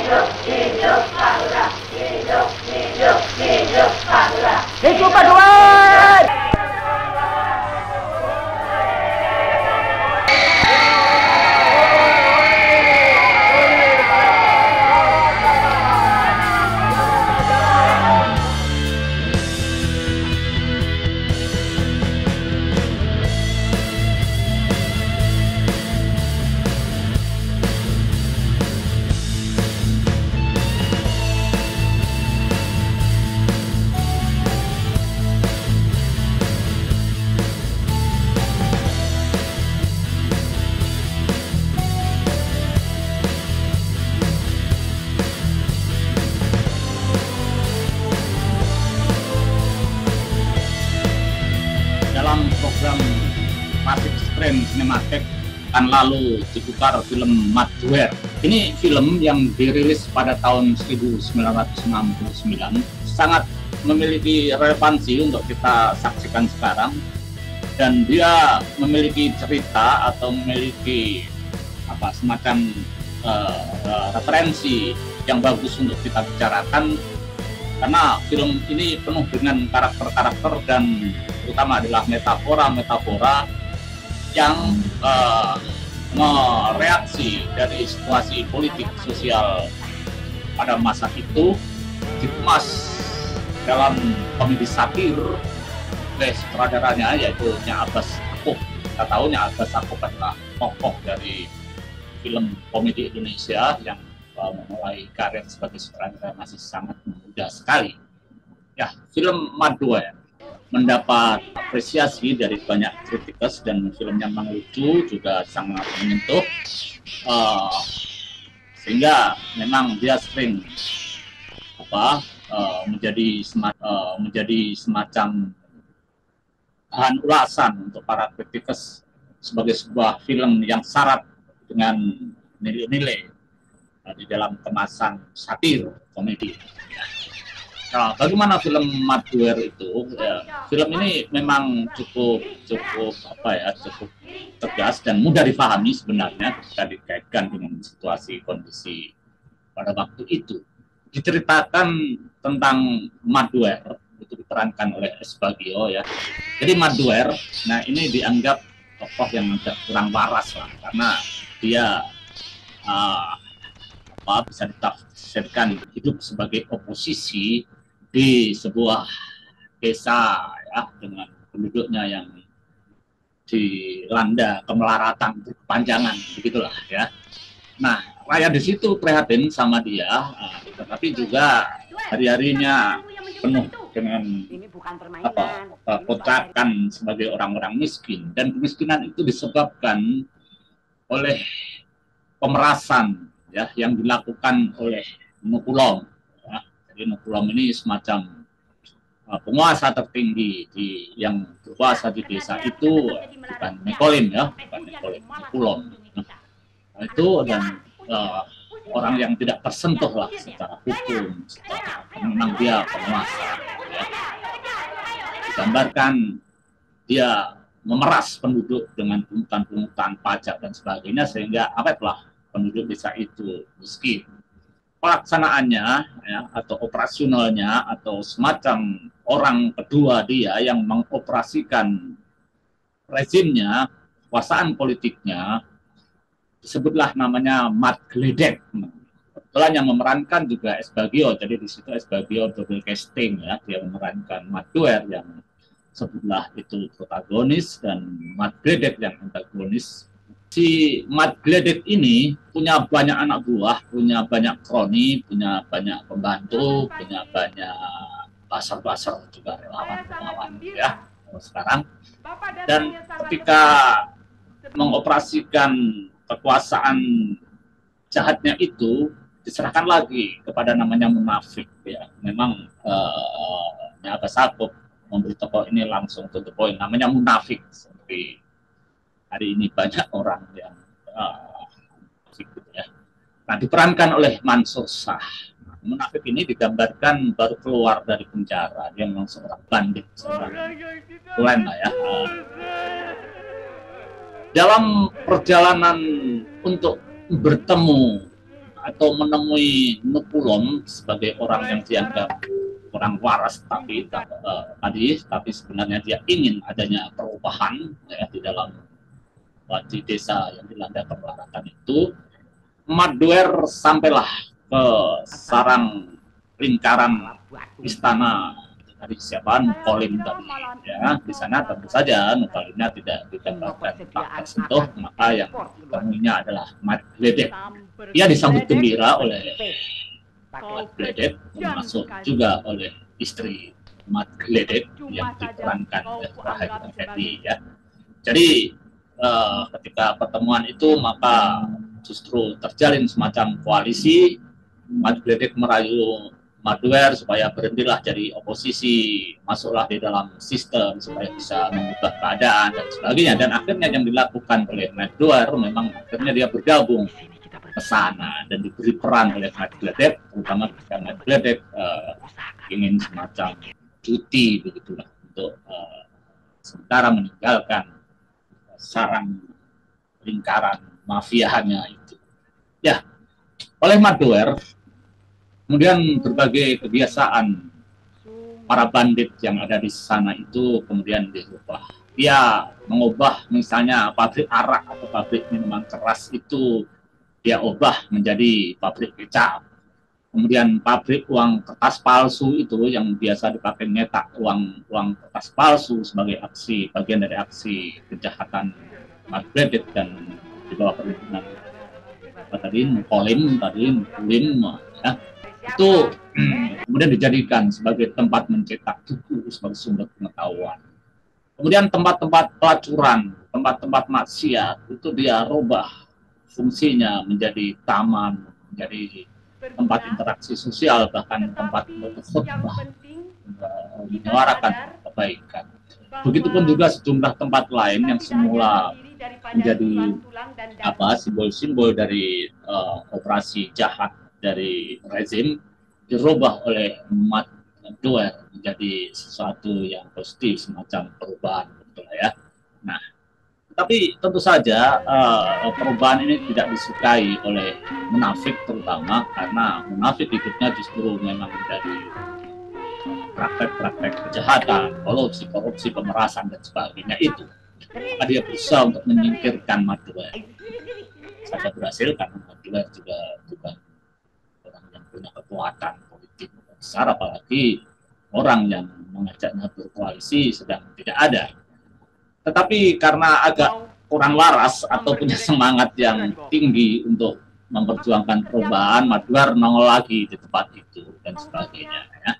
Hidup paduan! Dalam program Pasif Screen Cinematheque kan lalu diputar film Madware. Ini film yang dirilis pada tahun 1969, sangat memiliki relevansi untuk kita saksikan sekarang, dan dia memiliki cerita atau memiliki semacam referensi yang bagus untuk kita bicarakan, karena film ini penuh dengan karakter-karakter dan terutama adalah metafora-metafora yang mereaksi dari situasi politik sosial pada masa itu, dikemas dalam komedi satir oleh sutradaranya, yaitu Nya Abbas Akub. Kita tahu Nya Abbas Akub adalah tokoh dari film komedi Indonesia yang memulai karir sebagai sutradara masih sangat muda sekali. Ya, film Madware mendapat apresiasi dari banyak kritikus dan filmnya memang lucu, juga sangat menyentuh, sehingga memang dia sering menjadi semacam bahan ulasan untuk para kritikus sebagai sebuah film yang syarat dengan nilai-nilai di dalam kemasan satir komedi. Nah, bagaimana film Madware itu? Ya, film ini memang cukup tegas dan mudah dipahami sebenarnya jika dikaitkan dengan situasi kondisi pada waktu itu. Diceritakan tentang Madware, itu diperankan oleh S. Bagio ya. Jadi Madware, nah ini dianggap tokoh yang agak kurang waras lah, karena dia bisa ditafsirkan hidup sebagai oposisi di sebuah desa ya, dengan penduduknya yang dilanda kemelaratan berkepanjangan, begitulah ya. Nah, rakyat di situ prihatin sama dia, tetapi juga hari-harinya penuh dengan kotakan sebagai orang-orang miskin, dan kemiskinan itu disebabkan oleh pemerasan ya yang dilakukan oleh Nukulom. Ya. Jadi Nukulom ini semacam penguasa tertinggi yang berkuasa di desa itu, bukan Mekolim ya, bukan Mekolim, Nukulom. Nah, itu dan orang yang tidak tersentuh lah secara hukum, memang dia penguasa. Ya. Digambarkan dia memeras penduduk dengan pungutan-pungutan pajak dan sebagainya, sehingga penduduk desa itu miskin. Pelaksanaannya ya, atau operasionalnya atau semacam orang kedua dia yang mengoperasikan rezimnya, kekuasaan politiknya, disebutlah namanya Mat Gledek. Kebetulan yang memerankan juga S. Bagio, jadi di situ S. Bagio double casting ya, dia memerankan Madware yang sebutlah itu protagonis dan Mat Gledek yang antagonis. Si Mat Gledek ini punya banyak anak buah, punya banyak kroni, punya banyak pembantu, punya banyak basar-basar juga relawan-relawan ya sekarang. Dan ketika mengoperasikan kekuasaan jahatnya itu, diserahkan lagi kepada namanya munafik ya. Memang Abbas Akub memberi tokoh ini langsung to the point, namanya munafik. Seperti hari ini banyak orang yang gitu ya. Nah, diperankan oleh Mansur Shah. Munafik ini digambarkan baru keluar dari penjara, dia memang seorang bandit, seorang tulen lah ya. Dalam perjalanan untuk bertemu atau menemui Nukulon sebagai orang yang dianggap kurang waras, tapi tapi sebenarnya dia ingin adanya perubahan ya, di desa yang dilanda perlawanan itu. Madwer sampailah ke sarang lingkaran istana dari siapa Nukolin tadi ya. Di sana tentu saja Nukolinnya tidak ditembakkan tak tersentuh, maka yang ketemunya adalah Mat Gledek. Ia disambut gembira oleh Mat Gledek, termasuk juga oleh istri Mat Gledek yang diperankan oleh Rahel Effendi ya. Jadi ketika pertemuan itu maka justru terjalin semacam koalisi. Mat Gledek merayu Madwer supaya berhentilah jadi oposisi, masuklah di dalam sistem supaya bisa mengubah keadaan dan sebagainya. Dan akhirnya yang dilakukan oleh Madwer memang akhirnya dia bergabung ke sana dan diberi peran oleh Mat Gledek, terutama ketika Mat Gledek ingin semacam cuti begitulah untuk sementara meninggalkan sarang lingkaran mafianya itu. Ya, oleh Madwer, kemudian berbagai kebiasaan para bandit yang ada di sana itu kemudian dirubah. Dia mengubah misalnya pabrik arak atau pabrik minuman keras itu dia ubah menjadi pabrik kecap. Kemudian pabrik uang kertas palsu itu yang biasa dipakai nyetak uang kertas palsu sebagai bagian dari aksi kejahatan Mat Gledek dan di bawah perlindungan Nukolin ya, itu kemudian dijadikan sebagai tempat mencetak buku sebagai sumber pengetahuan. Kemudian tempat-tempat pelacuran, tempat-tempat maksiat itu dia rubah fungsinya menjadi taman, menjadi tempat interaksi sosial, bahkan tempat berkhutbah, menyuarakan kebaikan. Begitupun juga sejumlah tempat lain yang semula menjadi simbol-simbol dari operasi jahat dari rezim dirubah oleh Madwer menjadi sesuatu yang positif, semacam perubahan betul ya. Nah, tapi tentu saja perubahan ini tidak disukai oleh munafik, terutama karena munafik hidupnya justru memang dari praktek-praktek kejahatan, korupsi, pemerasan dan sebagainya itu. Maka dia berusaha untuk menyingkirkan Madwer. Saja berhasil karena Madwer juga bukan orang yang punya kekuatan politik besar, apalagi orang yang mengajaknya berkoalisi sedang tidak ada. Tetapi karena agak kurang waras atau punya semangat yang tinggi untuk memperjuangkan perubahan, Madwer nongol lagi di tempat itu dan sebagainya ya.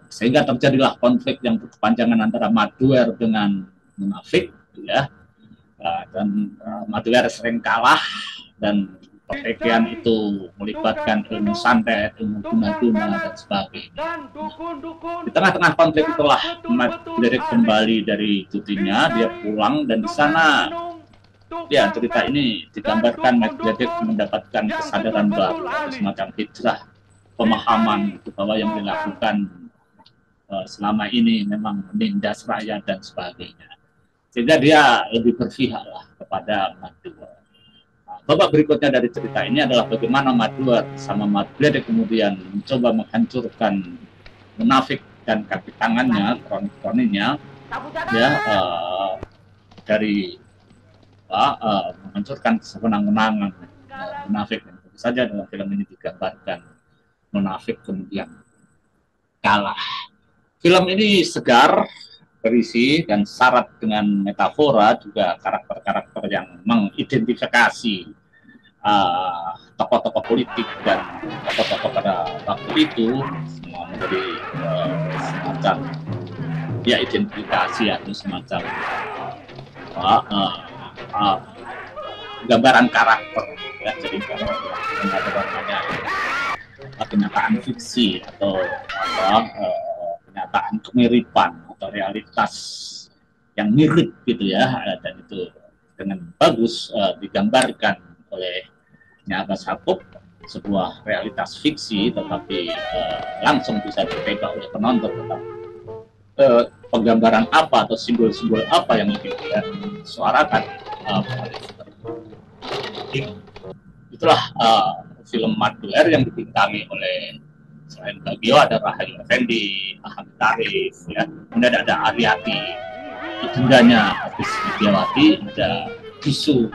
Sehingga terjadilah konflik yang berkepanjangan antara Madwer dengan munafik ya, dan Madwer sering kalah dan pertikaian itu melibatkan ilmu santet, ilmu guna-guna dan sebagainya. Di tengah-tengah konflik itulah Mat Gledek kembali dari cutinya, dia pulang dan di sana ya cerita ini digambarkan Mat Gledek mendapatkan kesadaran baru, semacam hijrah pemahaman bahwa yang dilakukan selama ini memang menindas rakyat dan sebagainya. Sehingga dia lebih berpihak lah kepada Madwer. Babak berikutnya dari cerita ini adalah bagaimana Madwer sama Mat Gledek kemudian mencoba menghancurkan munafik dan kaki tangannya, kroni-kroninya, ya dari menghancurkan sewenang-wenangan munafik. Tentu saja dalam film ini digambarkan munafik kemudian kalah. Film ini segar, berisi dan syarat dengan metafora, juga karakter-karakter yang mengidentifikasi tokoh-tokoh politik dan tokoh-tokoh pada waktu itu semua menjadi semacam ya identifikasi atau semacam gambaran karakter ya. Jadi kalau namanya kenyataan fiksi atau kenyataan kemiripan atau realitas yang mirip gitu ya, dan itu dengan bagus digambarkan oleh Abbas Yakub, sebuah realitas fiksi tetapi langsung bisa ditebak oleh penonton tentang penggambaran apa atau simbol-simbol apa yang ingin dia suarakan. Itulah film Madware yang dibintangi oleh selain Bagio ada Rahayu Effendi, Ahmad Tarif, ya, kemudian ada Aryati, ibundanya Hafiz Widiawati, ada Gisu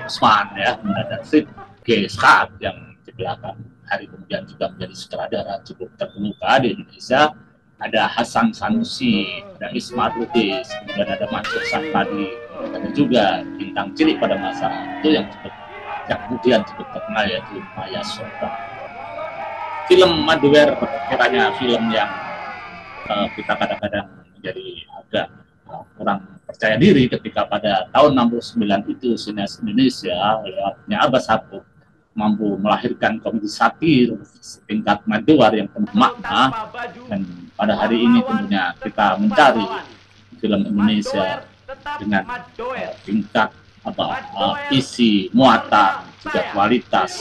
Usman, ya, kemudian ada Frit G. Saad yang di belakang hari kemudian juga menjadi sutradara cukup terkemuka di Indonesia. Ada Hasan Sanusi, ada Ismail Lubis, kemudian ada Mansur Sakadi, ada juga bintang cilik pada masa itu yang kemudian cukup terkenal yaitu Maya Sota. Film Madware kiranya film yang kita kadang-kadang menjadi agak kurang percaya diri ketika pada tahun 69 itu sineas Indonesia lewatnya Abbas Habib mampu melahirkan komedi satir setingkat Madware yang penuh makna. Dan pada hari ini tentunya kita mencari film Indonesia dengan tingkat isi muatan juga kualitas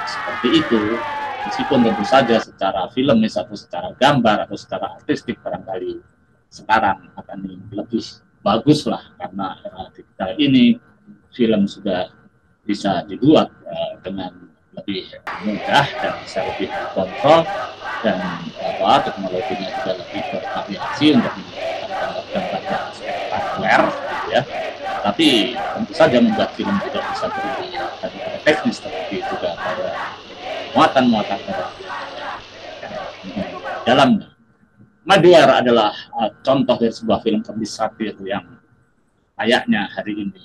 seperti itu, meskipun tentu saja secara film atau secara gambar atau secara artistik barangkali sekarang akan lebih bagus lah, karena era digital ini film sudah bisa dibuat dengan lebih mudah dan bisa lebih kontrol, dan teknologinya juga lebih bervariasi untuk menggunakan gambar yang spektakuler, gitu ya. Tapi tentu saja membuat film tidak bisa berhenti pada teknis, tetapi juga pada muatan-muatan dalamnya. Madware adalah contoh dari sebuah film komedi satir yang kayaknya hari ini